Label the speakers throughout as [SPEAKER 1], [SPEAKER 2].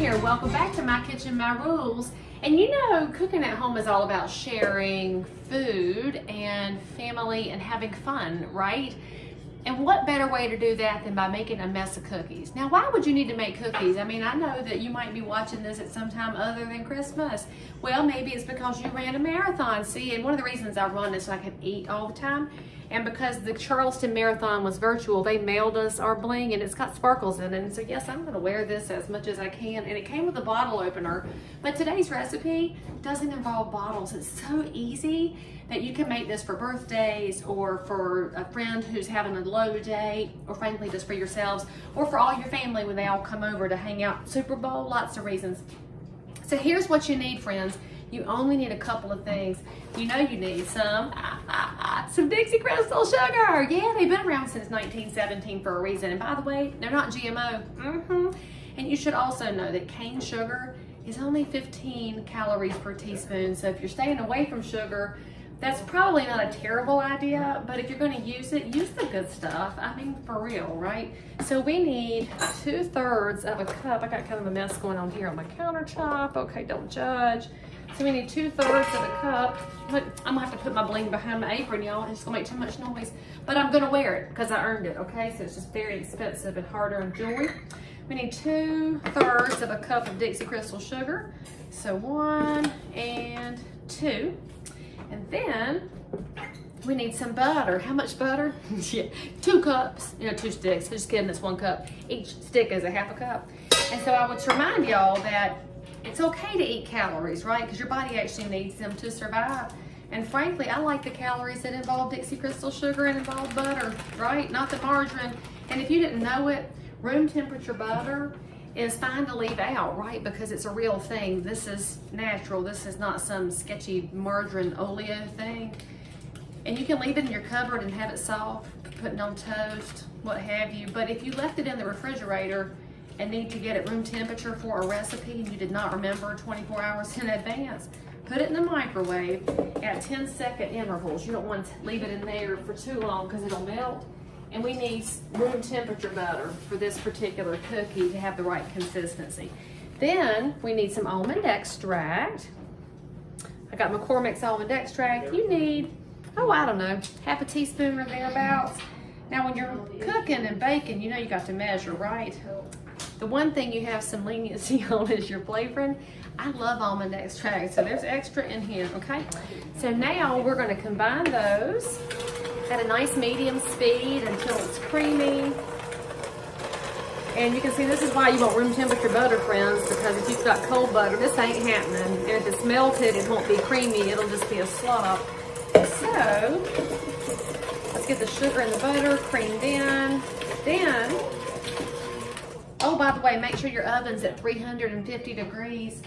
[SPEAKER 1] there, welcome back to My Kitchen, My Rules. And you know, cooking at home is all about sharing food and family and having fun, right? And what better way to do that than by making a mess of cookies? Now, why would you need to make cookies? I mean, I know that you might be watching this at some time other than Christmas. Well, maybe it's because you ran a marathon. See, and one of the reasons I run is so I can eat all the time. And because the Charleston Marathon was virtual, they mailed us our bling and it's got sparkles in it. And so yes, I'm gonna wear this as much as I can. And it came with a bottle opener. But today's recipe doesn't involve bottles. It's so easy that you can make this for birthdays or for a friend who's having a low day, or frankly just for yourselves, or for all your family when they all come over to hang out. Super Bowl, lots of reasons. So here's what you need, friends. You only need a couple of things. You know you need some Dixie Crystal sugar. Yeah, they've been around since 1917 for a reason. And by the way, they're not GMO. And you should also know that cane sugar is only 15 calories per teaspoon. So if you're staying away from sugar, that's probably not a terrible idea, but if you're gonna use it, use the good stuff. I mean, for real, right? So we need 2/3 of a cup. I got kind of a mess going on here on my countertop. Okay, don't judge. So we need 2/3 of a cup. Look, I'm gonna have to put my bling behind my apron, y'all. It's gonna make too much noise, but I'm gonna wear it because I earned it, okay? So it's just very expensive and hard-earned jewelry. We need 2/3 of a cup of Dixie Crystal sugar. So 1 and 2. And then we need some butter. How much butter? Yeah, 2 cups, 2 sticks. Just kidding, it's 1 cup. Each stick is a half a cup. And so I would remind y'all that it's okay to eat calories, right? Because your body actually needs them to survive. And frankly, I like the calories that involve Dixie Crystal sugar and involve butter, right? Not the margarine. And if you didn't know it, room temperature butter is fine to leave out, right? Because it's a real thing. This is natural. This is not some sketchy margarine oleo thing. And you can leave it in your cupboard and have it soft, put it on toast, what have you. But if you left it in the refrigerator and need to get it room temperature for a recipe and you did not remember 24 hours in advance, put it in the microwave at 10-second intervals. You don't want to leave it in there for too long because it'll melt. And we need room temperature butter for this particular cookie to have the right consistency. Then we need some almond extract. I got McCormick's almond extract. You need, I don't know, half a teaspoon or thereabouts. Now when you're cooking and baking, you know you got to measure, right? The one thing you have some leniency on is your flavoring. I love almond extract, so there's extra in here, okay? So now we're gonna combine those at a nice medium speed until it's creamy. And you can see this is why you want room temperature butter, friends, because if you've got cold butter, this ain't happening. And if it's melted, it won't be creamy, it'll just be a slop. So, let's get the sugar and the butter creamed in. Then, oh, by the way, make sure your oven's at 350 degrees.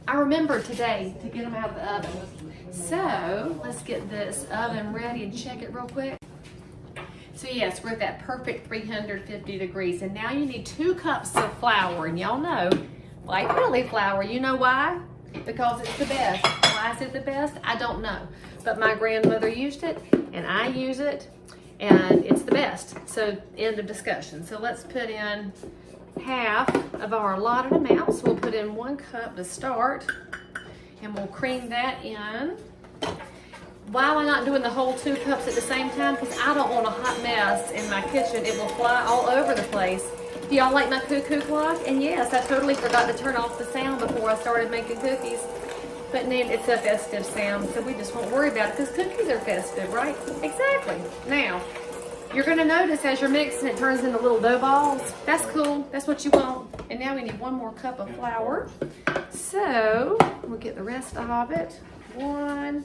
[SPEAKER 1] I remembered today to get them out of the oven. So let's get this oven ready and check it real quick. So yes, we're at that perfect 350 degrees. And now you need 2 cups of flour. And y'all know, like really flour, you know why? Because it's the best. Why is it the best? I don't know. But my grandmother used it and I use it and it's the best. So end of discussion. So let's put in half of our allotted amount. So we'll put in 1 cup to start and we'll cream that in. Why am I not doing the whole 2 cups at the same time? Because I don't want a hot mess in my kitchen. It will fly all over the place. Do y'all like my cuckoo clock? And yes, I totally forgot to turn off the sound before I started making cookies. But then it's a festive sound, so we just won't worry about it because cookies are festive, right? Exactly. Now, you're gonna notice as you're mixing, it turns into little dough balls. That's cool, that's what you want. And now we need 1 more cup of flour. So, we'll get the rest of it. 1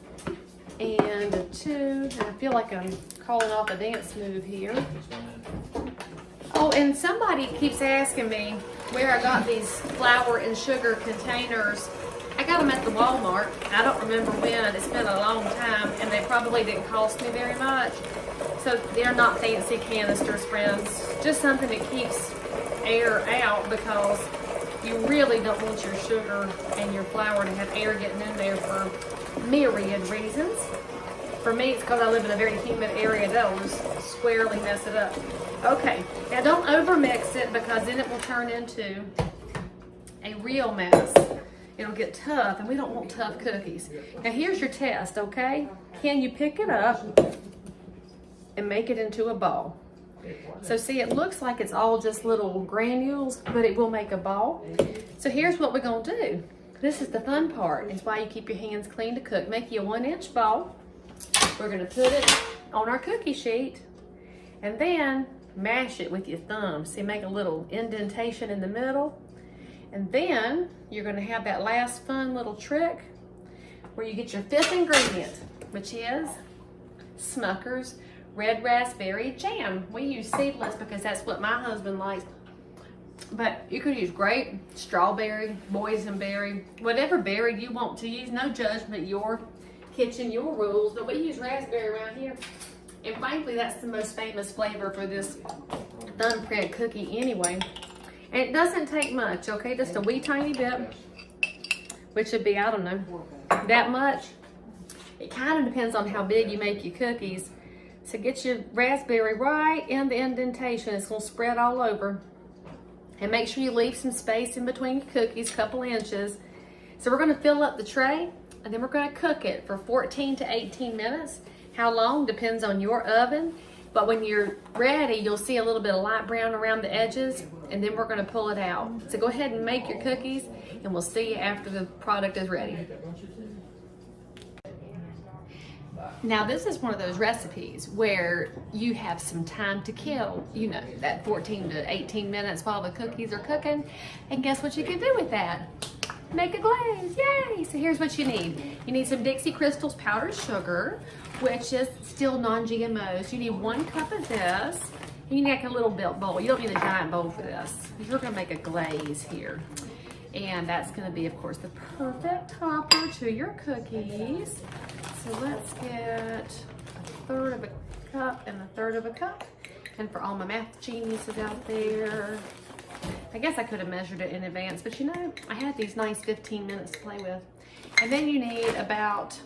[SPEAKER 1] and 2, and I feel like I'm calling off a dance move here. Oh, and somebody keeps asking me where I got these flour and sugar containers. I got them at the Walmart. I don't remember when, it's been a long time, and they probably didn't cost me very much. So they're not fancy canisters, friends. Just something that keeps air out because you really don't want your sugar and your flour to have air getting in there for myriad reasons. For me, it's because I live in a very humid area. That'll just squarely mess it up. Okay, now don't over mix it because then it will turn into a real mess. It'll get tough, and we don't want tough cookies. Now here's your test, okay? Can you pick it up and make it into a ball? So see, it looks like it's all just little granules, but it will make a ball. So here's what we're gonna do. This is the fun part. It's why you keep your hands clean to cook. Make you a 1-inch ball. We're gonna put it on our cookie sheet and then mash it with your thumb. See, make a little indentation in the middle. And then you're gonna have that last fun little trick where you get your 5th ingredient, which is Smucker's Red Raspberry Jam. We use seedless because that's what my husband likes. But you could use grape, strawberry, boysenberry, whatever berry you want to use. No judgment, your kitchen, your rules. But we use raspberry around here. And frankly, that's the most famous flavor for this Thumbprint cookie anyway. And it doesn't take much, okay? Just a wee tiny bit, which would be, I don't know, that much. It kind of depends on how big you make your cookies. So get your raspberry right in the indentation. It's gonna spread all over. And make sure you leave some space in between your cookies, couple inches. So we're gonna fill up the tray, and then we're gonna cook it for 14 to 18 minutes. How long depends on your oven. But when you're ready, you'll see a little bit of light brown around the edges, and then we're gonna pull it out. So go ahead and make your cookies, and we'll see you after the product is ready. Now this is one of those recipes where you have some time to kill, you know, that 14 to 18 minutes while the cookies are cooking. And guess what you can do with that? Make a glaze, yay! So here's what you need. You need some Dixie Crystals powdered sugar, which is still non-GMOs. You need 1 cup of this. You need like a little bowl. You don't need a giant bowl for this. You're gonna make a glaze here. And that's gonna be, of course, the perfect topper to your cookies. So let's get 1/3 of a cup and 1/3 of a cup. And for all my math geniuses out there, I guess I could have measured it in advance, but you know, I had these nice 15 minutes to play with. And then you need about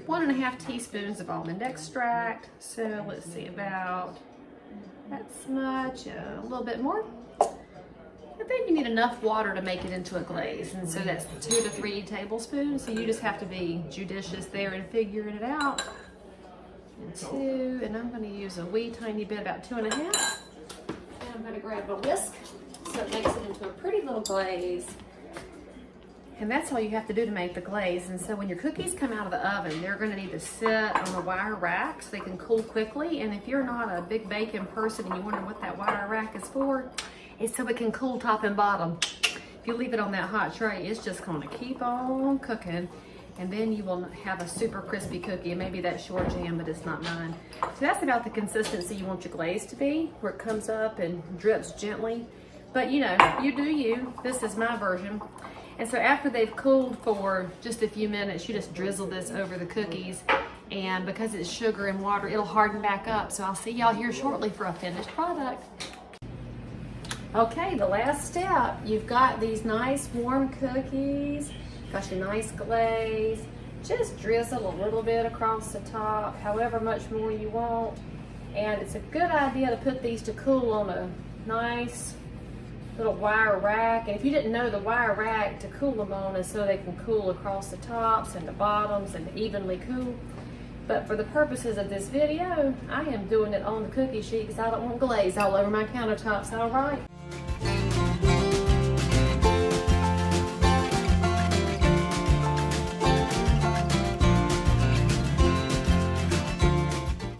[SPEAKER 1] 1½ teaspoons of almond extract. So let's see, about that's much, a little bit more. But then you need enough water to make it into a glaze. And so that's 2 to 3 tablespoons. So you just have to be judicious there and figuring it out. And 2, and I'm gonna use a wee tiny bit, about 2½. And I'm gonna grab a whisk so it makes it into a pretty little glaze. And that's all you have to do to make the glaze. And so when your cookies come out of the oven, they're gonna need to sit on a wire rack so they can cool quickly. And if you're not a big baking person and you wonder what that wire rack is for, it's so it can cool top and bottom. If you leave it on that hot tray, it's just gonna keep on cooking. And then you will have a super crispy cookie. And maybe that's your jam, but it's not mine. So that's about the consistency you want your glaze to be, where it comes up and drips gently. But you know, you do you. This is my version. And so after they've cooled for just a few minutes, you just drizzle this over the cookies. And because it's sugar and water, it'll harden back up. So I'll see y'all here shortly for a finished product. Okay, the last step. You've got these nice warm cookies, got your nice glaze. Just drizzle a little bit across the top, however much more you want. And it's a good idea to put these to cool on a nice little wire rack. And if you didn't know, the wire rack to cool them on is so they can cool across the tops and the bottoms and evenly cool. But for the purposes of this video, I am doing it on the cookie sheet because I don't want glaze all over my countertops, all right?